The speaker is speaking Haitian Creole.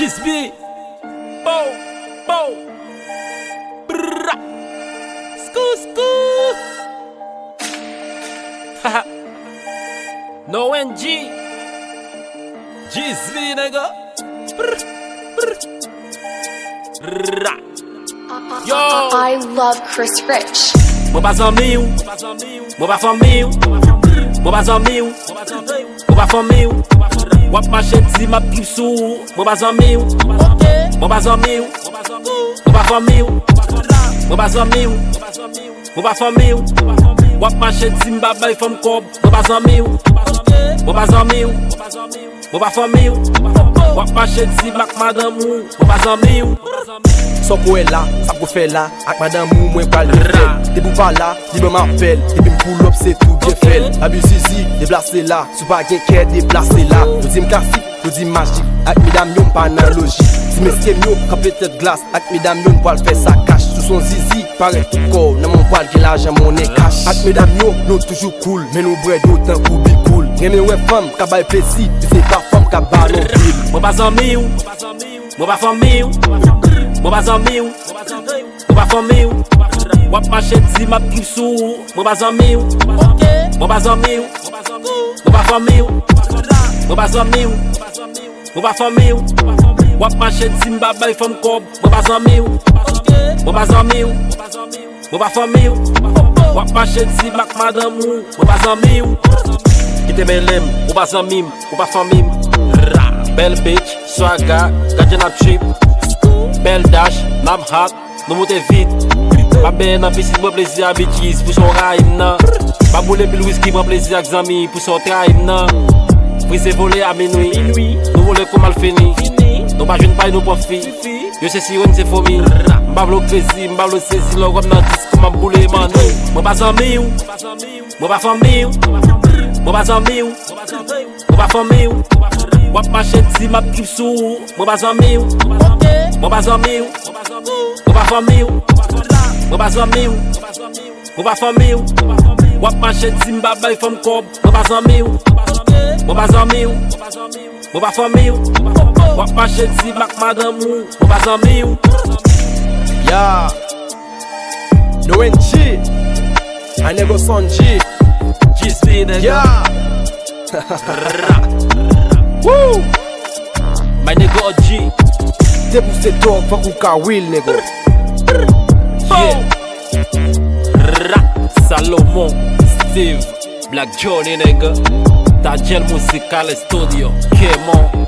GSB. Bow, bow. Brrrra. Skoo, skoo. Haha. No NG. GSB, nigga. Brr, brr. Brrrra. Yo. I love Chris Rich. Mo bazamil, mo bafamil, mo bazamil, mo bafamil. Wap machete ma pipsou, mo bazamil, mo bazamil, mo bafamil, mo bazamil, mo bafamil. Wap machete mbabay fam kob, mo bazamil, mo bazamil, mo bafamil. Wap machete mak madame, mo bazamil. So pou e la, sa pou fe la, ak madame mou mwen pral de fel. Te pou pa la, li mwen m'appel, te bin pull up se tout bien fel. Abu zizi, deplase la, sou pa gen kè deplase la. Yo di m'kafik, yo di magik, ak midam yon pa nan logik. Si meskem yon, ka petet glas, ak midam yon pral fe sa kache. Sou son zizi, pare tout kor, nan mon pral gen l'ajan mon e kache. Ak midam yon, nou toujou cool, men nou bred otan kou bi cool. Reme wè fam, ka bay plesi, di se pa fam ka balon bil. Mo bazamil, mo bafamil. Mo bazamil, mo bafamil. Wap machete ma pipsou, mo bazamil, mo bazamil, mo bafamil, mo bazamil, mo bafamil. Wap machete mbabay fam kob, mo bazamil, mo bazamil, mo bafamil. Wap machete mak madame, mo bazamil. Kite belem, mo bazamim, mo bafamim. Belle bitch, swaga, gadjen ap chip. Belle dash, nam hat, nou moute vite. Ma ben nan pisit mwen plezi a bitches pou son raim nan. Ma boule pil whisky mwen plezi ak zami pou son traim nan. Frise vole a minuit, nou vole kou mal fini. Nou pa joun pay nou profi, yo se siren se fomi. Mbavlo krezi, mbavlo sezi, lò wap nan dis kou man boule mani. Mwen bazamil, mwen bafamil, mwen bazamil, mwen bafamil. Wap machete ma pipsou, mwen bazamil, mwen bazamil, mwen bafamil, mwen bazamil, mwen bafamil. Wap machete mbabay fam kob, mwen bazamil, mwen bazamil, mwen bafamil. Wap machete mak madame, mwen bazamil. Ya, no NG, I never son G. GSB, nigga. Ya, woo. My nigga OG. Te pou se dog, fak ou ka will, nigga. Yeah. Salomon, Steve, Black Johnny, nigga. Tajel Musical Studio, Kémon.